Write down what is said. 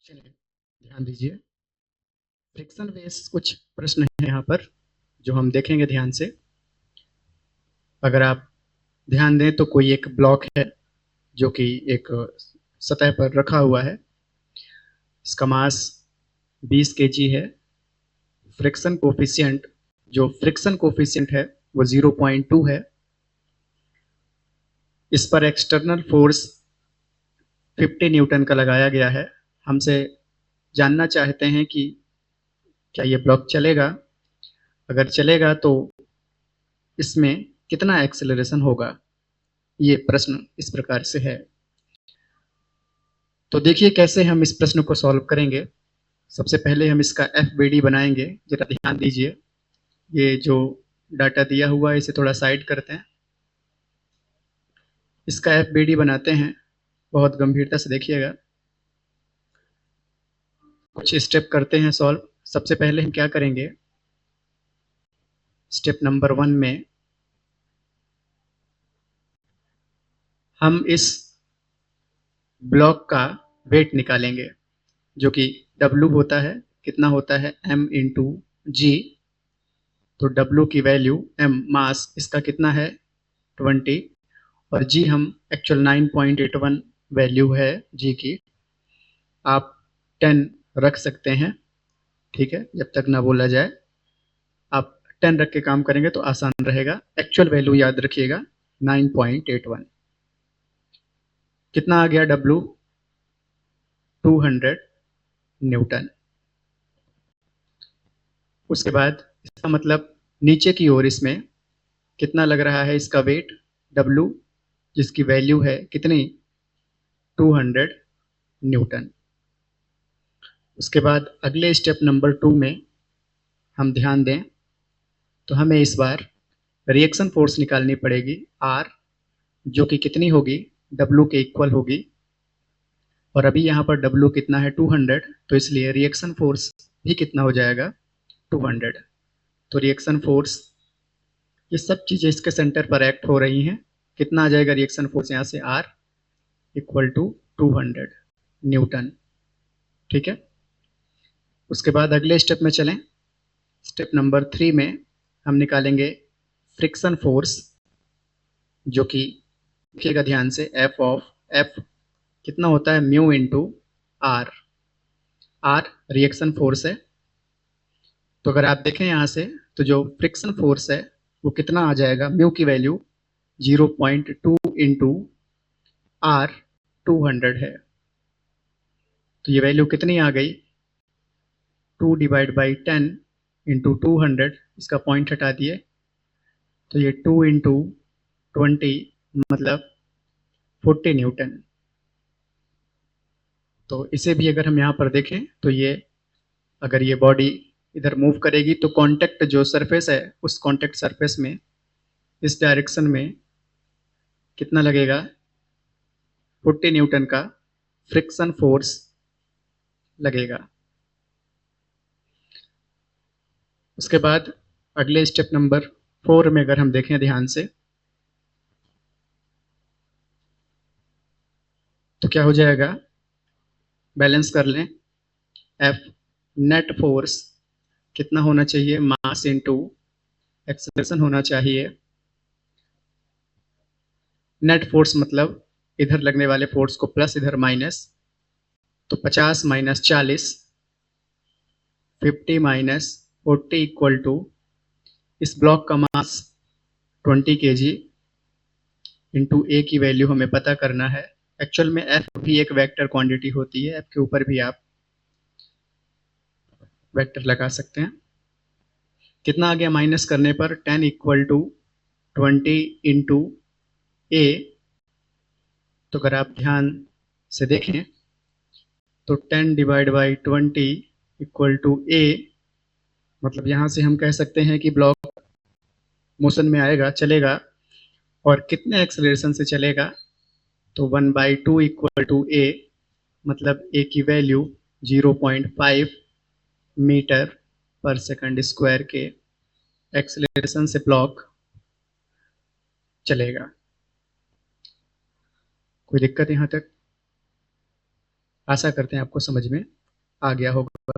चलिए ध्यान दीजिए। फ्रिक्शन बेस कुछ प्रश्न हैं यहाँ पर जो हम देखेंगे ध्यान से। अगर आप ध्यान दें तो कोई एक ब्लॉक है जो कि एक सतह पर रखा हुआ है। इसका मास 20 केजी है। फ्रिक्शन कोफिशिएंट है वो 0.2 है। इस पर एक्सटर्नल फोर्स 50 न्यूटन का लगाया गया है। हमसे जानना चाहते हैं कि क्या ये ब्लॉक चलेगा। अगर चलेगा तो इसमें कितना एक्सेलरेशन होगा। ये प्रश्न इस प्रकार से है। तो देखिए कैसे हम इस प्रश्न को सॉल्व करेंगे। सबसे पहले हम इसका FBD बनाएंगे। जरा ध्यान दीजिए, ये जो डाटा दिया हुआ है इसे थोड़ा साइड करते हैं। इसका FBD बनाते हैं, बहुत गंभीरता से देखिएगा। कुछ स्टेप करते हैं सॉल्व। सबसे पहले हम क्या करेंगे, स्टेप नंबर 1 में हम इस ब्लॉक का वेट निकालेंगे जो कि W होता है। कितना होता है, M इंटू जी। तो W की वैल्यू, M मास इसका कितना है 20, और G हम एक्चुअल 9.81 वैल्यू है G की। आप 10 रख सकते हैं, ठीक है, जब तक ना बोला जाए। आप 10 रख के काम करेंगे तो आसान रहेगा। एक्चुअल वैल्यू याद रखिएगा 9.81। कितना आ गया W, 200 न्यूटन। उसके बाद इसका मतलब नीचे की ओर इसमें कितना लग रहा है इसका वेट W, जिसकी वैल्यू है कितनी 200 न्यूटन। उसके बाद अगले स्टेप नंबर 2 में हम ध्यान दें तो हमें इस बार रिएक्शन फोर्स निकालनी पड़ेगी R, जो कि कितनी होगी W के इक्वल होगी। और अभी यहाँ पर W कितना है 200, तो इसलिए रिएक्शन फोर्स भी कितना हो जाएगा 200। तो रिएक्शन फोर्स, ये सब चीज़ें इसके सेंटर पर एक्ट हो रही हैं। कितना आ जाएगा रिएक्शन फोर्स यहाँ से, R इक्वल टू 200 न्यूटन, ठीक है। उसके बाद अगले स्टेप में चलें। स्टेप नंबर 3 में हम निकालेंगे फ्रिक्शन फोर्स, जो कि देखिएगा ध्यान से, F कितना होता है mu into R. R reaction force है। तो अगर आप देखें यहाँ से तो जो फ्रिक्शन फोर्स है वो कितना आ जाएगा, म्यू की वैल्यू 0.2 इंटू आर 200 है। तो ये वैल्यू कितनी आ गई, 2 डिवाइड बाई 10 इंटू 200, इसका पॉइंट हटा दिए तो ये 2 इंटू 20 मतलब 40 न्यूटन। तो इसे भी अगर हम यहाँ पर देखें तो ये, अगर ये बॉडी इधर मूव करेगी तो कांटेक्ट जो सरफेस है उस कांटेक्ट सरफेस में इस डायरेक्शन में कितना लगेगा 40 न्यूटन का फ्रिक्शन फोर्स लगेगा। उसके बाद अगले स्टेप नंबर 4 में अगर हम देखें ध्यान से तो क्या हो जाएगा, बैलेंस कर लें। F नेट फोर्स कितना होना चाहिए, मास इंटू एक्सेलरेशन होना चाहिए। नेट फोर्स मतलब इधर लगने वाले फोर्स को प्लस इधर माइनस, तो 50 माइनस 40, 50 माइनस 40 इक्वल टू, इस ब्लॉक का मास 20 केजी इंटू ए की वैल्यू हमें पता करना है। एक्चुअल में एफ भी एक वेक्टर क्वांटिटी होती है, एफ के ऊपर भी आप वेक्टर लगा सकते हैं। कितना आ गया माइनस करने पर, 10 इक्वल टू 20 इंटू ए। तो अगर आप ध्यान से देखें तो 10 डिवाइड बाई 20 इक्वल टू ए, मतलब यहाँ से हम कह सकते हैं कि ब्लॉक मोशन में आएगा, चलेगा, और कितने एक्सेलरेशन से चलेगा, तो 1/2 इक्वल टू ए, मतलब ए की वैल्यू 0.5 मीटर पर सेकंड स्क्वायर के एक्सेलरेशन से ब्लॉक चलेगा। कोई दिक्कत यहाँ तक? आशा करते हैं आपको समझ में आ गया होगा।